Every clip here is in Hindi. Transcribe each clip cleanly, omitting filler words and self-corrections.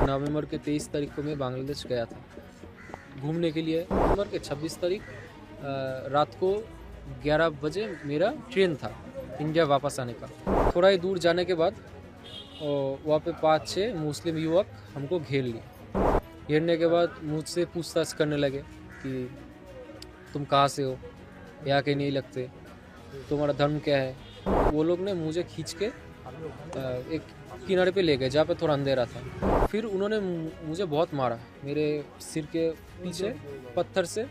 नवंबर के 23 तारीख को मैं बांग्लादेश गया था घूमने के लिए। नवंबर के 26 तारीख रात को 11 बजे मेरा ट्रेन था इंडिया वापस आने का। थोड़ा ही दूर जाने के बाद वहाँ पे 5-6 मुस्लिम युवक हमको घेर लिए। घेरने के बाद मुझसे पूछताछ करने लगे कि तुम कहाँ से हो, यहाँ के नहीं लगते, तुम्हारा धर्म क्या है। वो लोग ने मुझे खींच के एक किनारे पे ले गए जहाँ पे थोड़ा अंधेरा था। फिर उन्होंने मुझे बहुत मारा, मेरे सिर के पीछे पत्थर से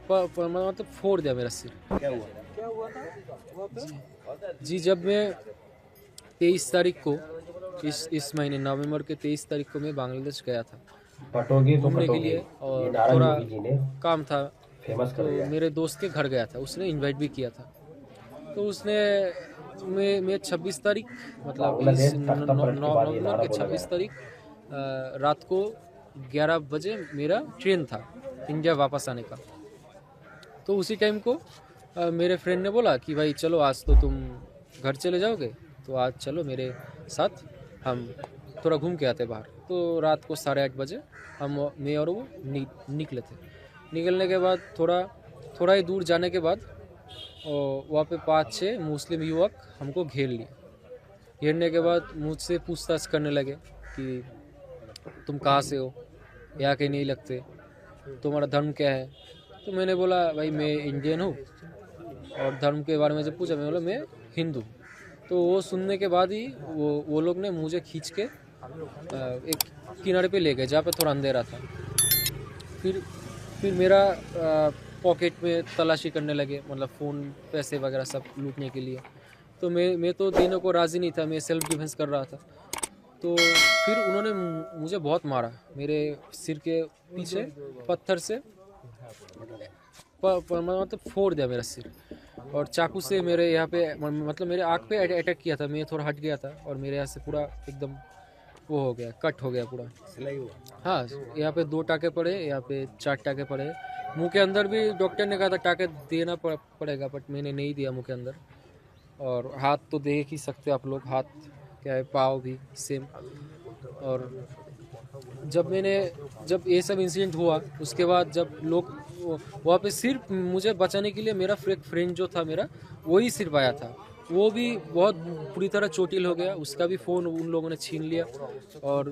मतलब फोड़ दिया मेरा सिर। क्या हुआ था? जी, जब मैं 23 तारीख को इस महीने नवंबर के 23 तारीख को मैं बांग्लादेश गया था घूमने के लिए और थोड़ा काम था, तो मेरे दोस्त के घर गया था, उसने इनवाइट भी किया था। तो उसने मैं 26 तारीख मतलब इस नवंबर के 26 तारीख रात को 11 बजे मेरा ट्रेन था इंडिया वापस आने का। तो उसी टाइम को मेरे फ्रेंड ने बोला कि भाई चलो आज तो तुम घर चले जाओगे, तो आज चलो मेरे साथ, हम थोड़ा घूम के आते बाहर। तो रात को 8:30 बजे मैं और वो निकले थे। निकलने के बाद थोड़ा ही दूर जाने के बाद वहाँ पे 5-6 मुस्लिम युवक हमको घेर लिए। घेरने के बाद मुझसे पूछताछ करने लगे कि तुम कहाँ से हो, यहाँ के नहीं लगते, तुम्हारा धर्म क्या है। तो मैंने बोला भाई मैं इंडियन हूँ, और धर्म के बारे में जब पूछा मैं बोला मैं हिंदू। तो वो सुनने के बाद ही वो लोग ने मुझे खींच के एक किनारे पे ले गए जहाँ पे थोड़ा अंधेरा था। फिर मेरा पॉकेट में तलाशी करने लगे, मतलब फ़ोन पैसे वगैरह सब लूटने के लिए। तो मैं तो देने को राज़ी नहीं था, मैं सेल्फ डिफेंस कर रहा था। तो फिर उन्होंने मुझे बहुत मारा, मेरे सिर के पीछे पत्थर से मतलब फोड़ दिया मेरा सिर, और चाकू से मेरे यहाँ पे मतलब मेरे आँख पे अटैक किया था। मैं थोड़ा हट गया था और मेरे यहाँ से पूरा एकदम वो हो गया, कट हो गया पूरा। सिलाई हुआ? हाँ, यहाँ पे 2 टाके पड़े, यहाँ पे 4 टाके पड़े। मुंह के अंदर भी डॉक्टर ने कहा था टाके देना पड़ेगा, बट मैंने नहीं दिया मुंह के अंदर। और हाथ तो देख ही सकते आप लोग, हाथ क्या है, पाँव भी सेम। और जब ये सब इंसिडेंट हुआ उसके बाद जब लोग वहाँ पे सिर्फ मुझे बचाने के लिए मेरा फ्रेंड जो था मेरा, वही सिर्फ आया था। वो भी बहुत पूरी तरह चोटिल हो गया, उसका भी फ़ोन उन लोगों ने छीन लिया। और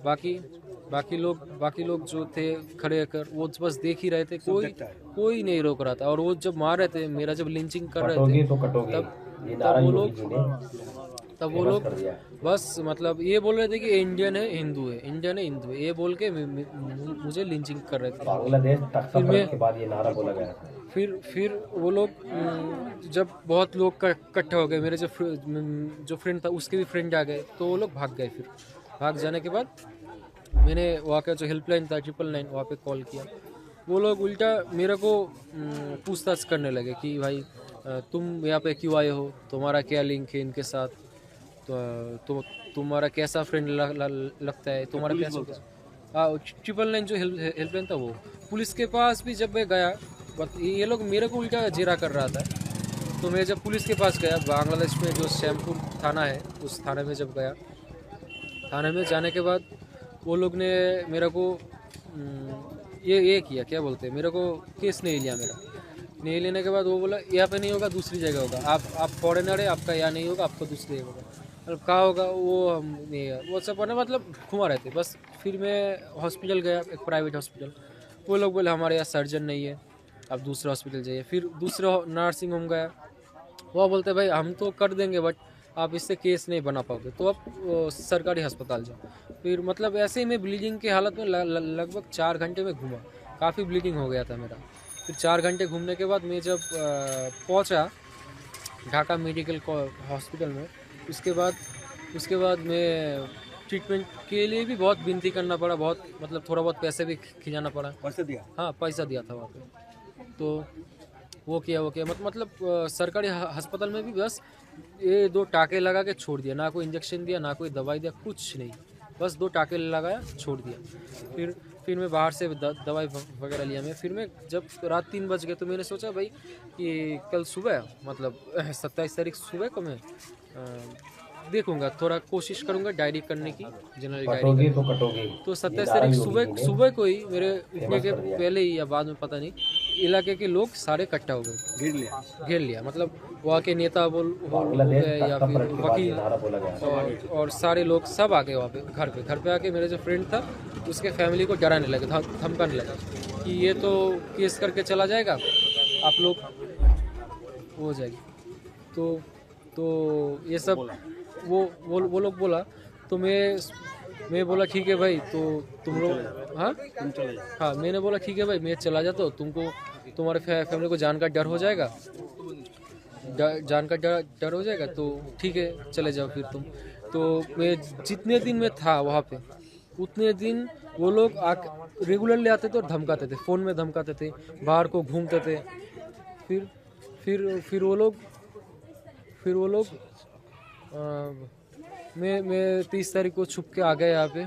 बाकी लोग जो थे खड़े होकर वो बस देख ही रहे थे, कोई नहीं रोक रहा था। और वो जब मार रहे थे, मेरा जब लिंचिंग कर रहे थे, तब वो लोग बस मतलब ये बोल रहे थे कि इंडियन है हिंदू है, इंडियन है हिंदू है, ये बोल के मुझे लिंचिंग कर रहे थे। बांग्लादेश तख्ता के बाद ये नारा बोला गया। फिर वो लोग जब बहुत लोग इकट्ठे हो गए, मेरे जो फ्रेंड था उसके भी फ्रेंड आ गए, तो वो लोग भाग गए। फिर भाग जाने के बाद मैंने वहाँ का जो हेल्पलाइन था 999 वहाँ पे कॉल किया। वो लोग उल्टा मेरे को पूछताछ करने लगे कि भाई तुम यहाँ पे क्यों आए हो, तुम्हारा क्या लिंक है इनके साथ, तो तुम्हारा कैसा फ्रेंड लगता है, तुम्हारा कैसा। हाँ, 999 जो हेल्पलाइन था वो पुलिस के पास भी जब मैं गया, बट ये लोग मेरे को उल्टा जेरा कर रहा था। तो मैं जब पुलिस के पास गया, बांग्लादेश में जो श्यामपुर थाना है, उस थाने में जब गया, थाने में जाने के बाद वो लोग ने मेरे को ये किया, क्या बोलते हैं, मेरे को केस नहीं लिया। मेरा नहीं लेने के बाद वो बोला यहाँ पे नहीं होगा, दूसरी जगह होगा, आप फॉरेनर है, आपका यहाँ नहीं होगा, आपको दूसरी जगह होगा। मतलब कहाँ होगा वो हम नहीं है, वो सब ना, मतलब घुमा रहे थे बस। फिर मैं हॉस्पिटल गया, एक प्राइवेट हॉस्पिटल। वो लोग बोले हमारे यहाँ सर्जन नहीं है, आप दूसरे हॉस्पिटल जाइए। फिर दूसरे नर्सिंग होम गया, वो बोलते भाई हम तो कर देंगे, बट आप इससे केस नहीं बना पाओगे, तो आप सरकारी अस्पताल जाओ। फिर मतलब ऐसे ही मैं ब्लीडिंग की हालत में लगभग 4 घंटे में घूमा, काफ़ी ब्लीडिंग हो गया था मेरा। फिर 4 घंटे घूमने के बाद मैं जब पहुंचा ढाका मेडिकल हॉस्पिटल में, उसके बाद मैं ट्रीटमेंट के लिए भी बहुत विनती करना पड़ा, बहुत मतलब थोड़ा बहुत पैसे भी खिंचाना पड़ा। पैसे दिया? हाँ, पैसा दिया था वहाँ पे। तो वो किया मतलब सरकारी अस्पताल में भी बस ये 2 टाके लगा के छोड़ दिया, ना कोई इंजेक्शन दिया, ना कोई दवाई दिया, कुछ नहीं, बस 2 टाके लगाया, छोड़ दिया। फिर मैं बाहर से दवाई वगैरह लिया। फिर मैं जब रात 3 बज गए, तो मैंने सोचा भाई कि कल सुबह मतलब 27 तारीख सुबह को मैं देखूंगा, थोड़ा कोशिश करूंगा डायरी करने की, जनरल डायरी कटोगी करने तो कटोगी। की। तो ये 27 नारा तारीख योगी सुबह जी ने सुबह को ही मेरे उठने के कर दिया। पहले ही या बाद में पता नहीं, इलाके के लोग सारे इकट्ठा हो गए, घेर लिया। मतलब वहाँ के नेता हो बांग्लादेश गए या तख्ता फिर पलट के बाद ये वकील नारा बोला गया। और सारे लोग सब आ गए वहाँ पे, घर पे आके मेरे जो फ्रेंड था उसके फैमिली को डराने लगे, धमकाने लगा कि ये तो केस करके चला जाएगा, आप लोग हो जाएगी। तो ये सब वो लोग बोला, तो मैं बोला ठीक है भाई, तो तुम लोग हाँ मैंने बोला ठीक है भाई, मैं चला जाता हूँ, तुम्हारे फैमिली को जान का डर हो जाएगा, जान का डर हो जाएगा, तो ठीक है चले जाओ फिर तुम। तो मैं जितने दिन में था वहाँ पे उतने दिन वो लोग रेगुलरली आते थे और धमकाते थे, फ़ोन में धमकाते थे, बाहर को घूमते थे। फिर वो लोग मैं 30 तारीख को छुप के आ गया यहाँ पे।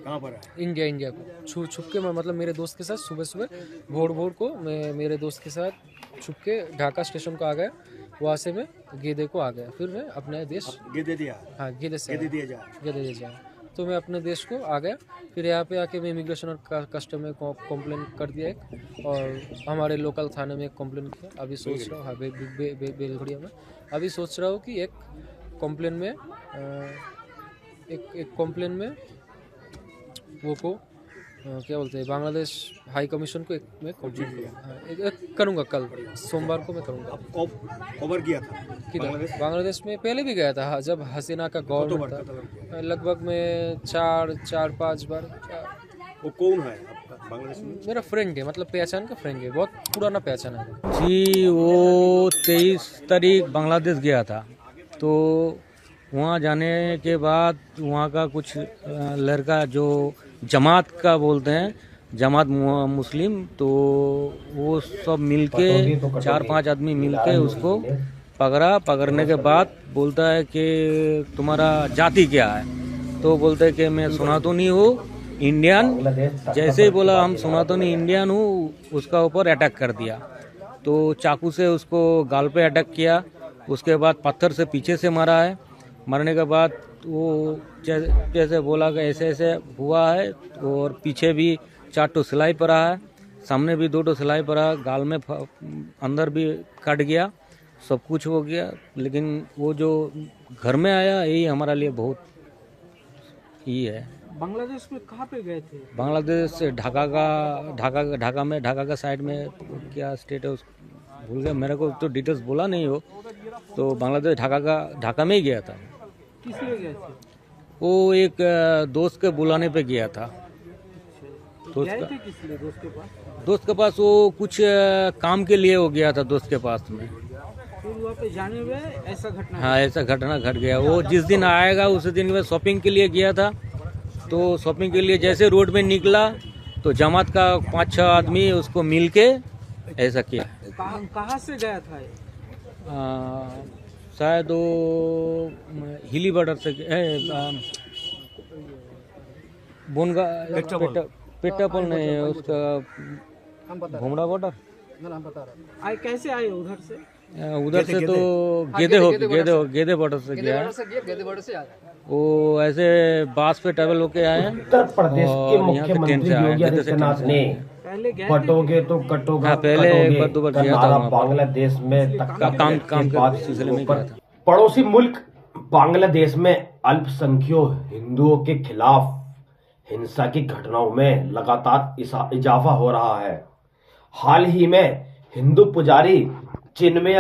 कहाँ पर है? इंडिया को छुप के, मैं मतलब मेरे दोस्त के साथ सुबह भोर को मैं मेरे दोस्त के साथ छुप के ढाका स्टेशन को आ गया। वहाँ से मैं गेदे को आ गया, फिर मैं अपने देश गेदे दिया? हाँ गेदे से गेदे दिया जा। गेदे दे जाए, तो मैं अपने देश को आ गया। फिर यहाँ पे आके मैं इमिग्रेशन और कस्टम में कंप्लेन कर दिया एक, और हमारे लोकल थाने में एक कंप्लेन किया। अभी सोच रहा हूँ, हाँ बेलघड़िया में अभी सोच रहा हूँ कि एक कंप्लेन में एक कंप्लेन में वो को क्या बोलते हैं, बांग्लादेश हाई कमीशन को मैं कंप्लेन करूँगा, कल सोमवार को मैं करूँगा। कवर किया था किधर? बांग्लादेश में पहले भी गया था, हाँ, जब हसीना का गवर्नमेंट था, लगभग मैं 4-5 बार। वो कौन है आपका बांग्लादेश में? मेरा फ्रेंड है, मतलब पहचान का फ्रेंड है, बहुत पुराना पहचान है जी। वो 23 तारीख बांग्लादेश गया था, तो वहाँ जाने के बाद वहाँ का कुछ लड़का जो जमात का बोलते हैं, जमात मुस्लिम, तो वो सब मिलके 4-5 आदमी मिलके उसको पकड़ने के बाद बोलता है कि तुम्हारा जाति क्या है, तो बोलते है कि मैं सुना तो नहीं हूँ इंडियन। जैसे ही बोला हम सुना तो नहीं इंडियन हूँ, उसका ऊपर अटैक कर दिया। तो चाकू से उसको गाल पे अटैक किया, उसके बाद पत्थर से पीछे से मारा है। मरने के बाद वो जैसे बोला कि ऐसे ऐसे हुआ है, और पीछे भी 4 सिलाई पड़ा है, सामने भी 2 सिलाई पड़ा, गाल में अंदर भी कट गया, सब कुछ हो गया। लेकिन वो जो घर में आया यही हमारा लिए बहुत ही है। बांग्लादेश में कहाँ पे गए थे? बांग्लादेश से ढाका का साइड में, क्या स्टेट है उस भूल गया, मेरे को तो डिटेल्स बोला नहीं हो। तो बांग्लादेश ढाका में ही गया था। किस लिए गए थे? वो एक दोस्त के बुलाने पे गया था। गए थे किस लिए दोस्त के पास वो कुछ काम के लिए हो गया था दोस्त के पास में। फिर वहाँ पे जाने में ऐसा घटना? हाँ, ऐसा घटना घट गया। वो जिस दिन आएगा उस दिन में शॉपिंग के लिए गया था, तो शॉपिंग के लिए जैसे रोड में निकला तो जमात का 5-6 आदमी उसको मिल के ऐसा किया। कहाँ से गया था? शायद वो हिली बॉर्डर से बोनगा पेट्टापल नहीं है उसका, भुमरा बॉर्डर। आए कैसे आए उधर से? उधर से तो गेदे बॉर्डर से गया है। वो ऐसे बास पे ट्रेवल होके आए हैं। उत्तर प्रदेश के मुख्यमंत्री योगी आदित्यनाथ ने पहले गए कटोगे तो कटोगा, हाँ, पहले कटोगे एक बार का गया था नारा वहाँ पर। बांग्लादेश में काम के बाद सिलसिले में ऊपर। गया था। पड़ोसी मुल्क बांग्लादेश में अल्पसंख्यक हिंदुओं के खिलाफ हिंसा की घटनाओं में लगातार इजाफा हो रहा है। हाल ही में हिंदू पुजारी चिन्मय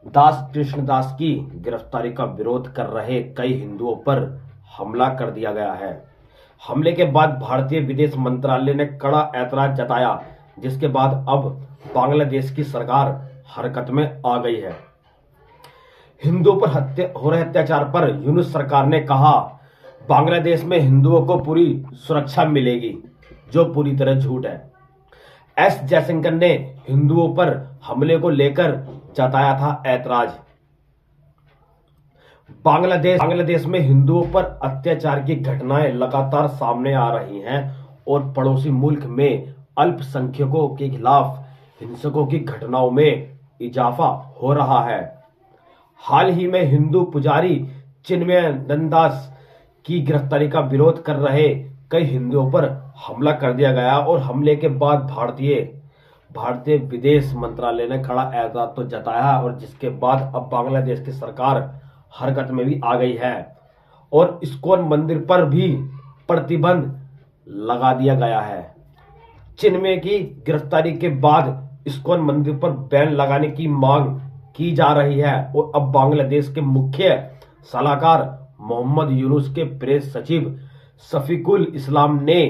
दास कृष्णदास की गिरफ्तारी का विरोध कर रहे कई हिंदुओं पर हमला कर दिया गया है। हमले के बाद भारतीय विदेश मंत्रालय ने कड़ा ऐतराज जताया, जिसके बाद अब बांग्लादेश की सरकार हरकत में आ गई है। हिंदुओं पर हो रहे अत्याचार पर यूनुस सरकार ने कहा, बांग्लादेश में हिंदुओं को पूरी सुरक्षा मिलेगी, जो पूरी तरह झूठ है। एस जयशंकर ने हिंदुओं पर हमले को लेकर जताया था ऐतराज। बांग्लादेश में हिंदुओं पर अत्याचार की घटनाएं लगातार सामने आ रही हैं और पड़ोसी मुल्क में अल्पसंख्यकों के खिलाफ हिंसकों की घटनाओं में इजाफा हो रहा है। हाल ही में हिंदू पुजारी चिन्मय नंदास की गिरफ्तारी का विरोध कर रहे कई हिंदुओं पर हमला कर दिया गया और हमले के बाद भारतीय विदेश मंत्रालय ने कड़ा एतराज तो जताया और जिसके बाद अब बांग्लादेश की सरकार हरकत में भी आ गई है और इस्कॉन मंदिर पर भी प्रतिबंध लगा दिया गया है। चिन्मय की गिरफ्तारी के बाद इस्कॉन मंदिर पर बैन लगाने की मांग की जा रही है और अब बांग्लादेश के मुख्य सलाहकार मोहम्मद यूनुस के प्रेस सचिव शफीकुल इस्लाम ने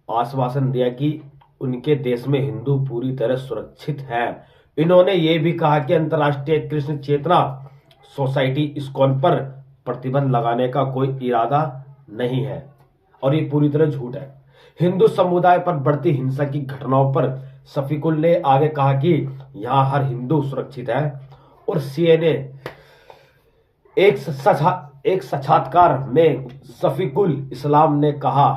आश्वासन दिया कि उनके देश में हिंदू पूरी तरह सुरक्षित हैं। इन्होंने ये भी कहा कि अंतर्राष्ट्रीय कृष्ण चेतना सोसाइटी इस्कॉन पर प्रतिबंध लगाने का कोई इरादा नहीं है और ये पूरी तरह झूठ है। हिंदू समुदाय पर बढ़ती हिंसा की घटनाओं पर शफीकुल ने आगे कहा कि यहां हर हिंदू सुरक्षित है और सीएनए एक साक्षात्कार में शफीकुल इस्लाम ने कहा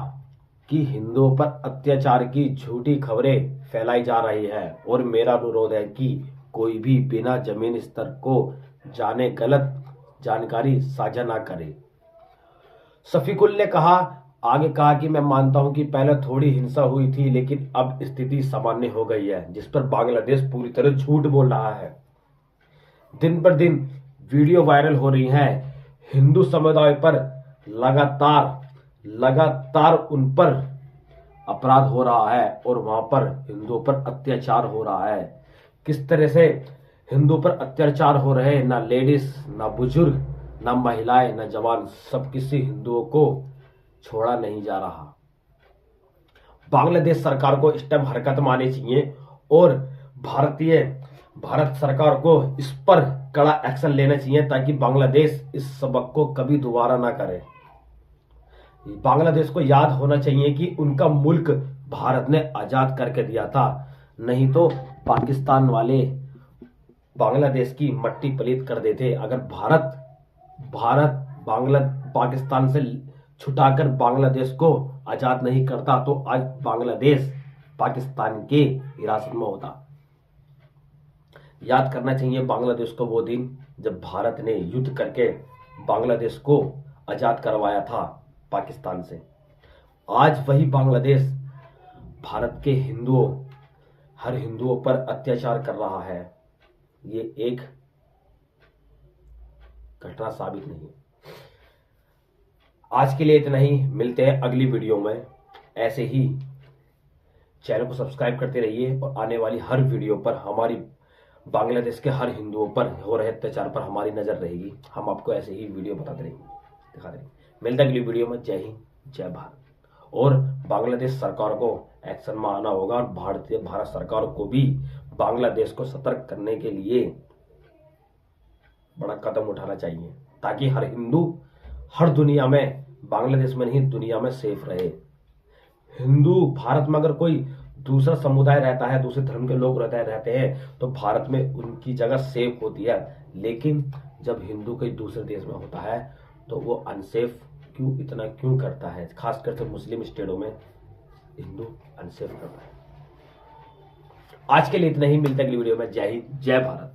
कि हिंदुओं पर अत्याचार की झूठी खबरें फैलाई जा रही है और मेरा अनुरोध है कि कोई भी बिना जमीनी स्तर को जाने गलत जानकारी साझा ना करे। शफीकुल ने आगे कहा कि मैं मानता हूं कि पहले थोड़ी हिंसा हुई थी लेकिन अब स्थिति सामान्य हो गई है, जिस पर बांग्लादेश पूरी तरह झूठ बोल रहा है। दिन पर दिन वीडियो वायरल हो रही हैं। हिंदू समुदाय पर लगातार उन पर अपराध हो रहा है और वहां पर हिंदुओं पर अत्याचार हो रहा है। किस तरह से हिंदुओं पर अत्याचार हो रहे हैं, ना लेडीज, ना बुजुर्ग, ना महिलाएं, ना जवान, सब किसी हिंदुओं को छोड़ा नहीं जा रहा। बांग्लादेश सरकार को इस टाइम हरकत में आनी चाहिए और भारत सरकार को इस पर कड़ा एक्शन लेना चाहिए ताकि बांग्लादेश इस सबक को कभी दोबारा ना करे। बांग्लादेश को याद होना चाहिए कि उनका मुल्क भारत ने आजाद करके दिया था, नहीं तो पाकिस्तान वाले बांग्लादेश की मट्टी पलीत कर देते। अगर भारत पाकिस्तान से छुटाकर बांग्लादेश को आजाद नहीं करता तो आज बांग्लादेश पाकिस्तान के हिरासत में होता। याद करना चाहिए बांग्लादेश को वो दिन जब भारत ने युद्ध करके बांग्लादेश को आजाद करवाया था पाकिस्तान से। आज वही बांग्लादेश भारत के हर हिंदुओं पर अत्याचार कर रहा है। ये एक घटना साबित नहीं। आज के लिए इतना ही, मिलते हैं अगली वीडियो में। ऐसे ही चैनल को सब्सक्राइब करते रहिए और आने वाली हर वीडियो पर हमारी बांग्लादेश के हर हिंदुओं पर हो रहे अत्याचार पर हमारी नजर रहेगी। हम आपको ऐसे ही वीडियो बताते रहेंगे, दिखाते रहेंगे। मिलते हैं अगली वीडियो में। जय हिंद, जय भारत। और बांग्लादेश सरकार को एक्शन में आना होगा और भारत सरकार को भी बांग्लादेश को सतर्क करने के लिए बड़ा कदम उठाना चाहिए ताकि हर हिंदू हर दुनिया में, बांग्लादेश में नहीं दुनिया में सेफ रहे। हिंदू भारत में अगर कोई दूसरा समुदाय रहता है, दूसरे धर्म के लोग रहते हैं तो भारत में उनकी जगह सेफ होती है। लेकिन जब हिंदू कहीं दूसरे देश में होता है तो वो अनसेफ क्यों करता है। खासकर से मुस्लिम स्टेटों में हिंदू अनसेफ करता है। आज के लिए इतना ही, मिलते हैं अगली वीडियो में। जय हिंद, जय भारत।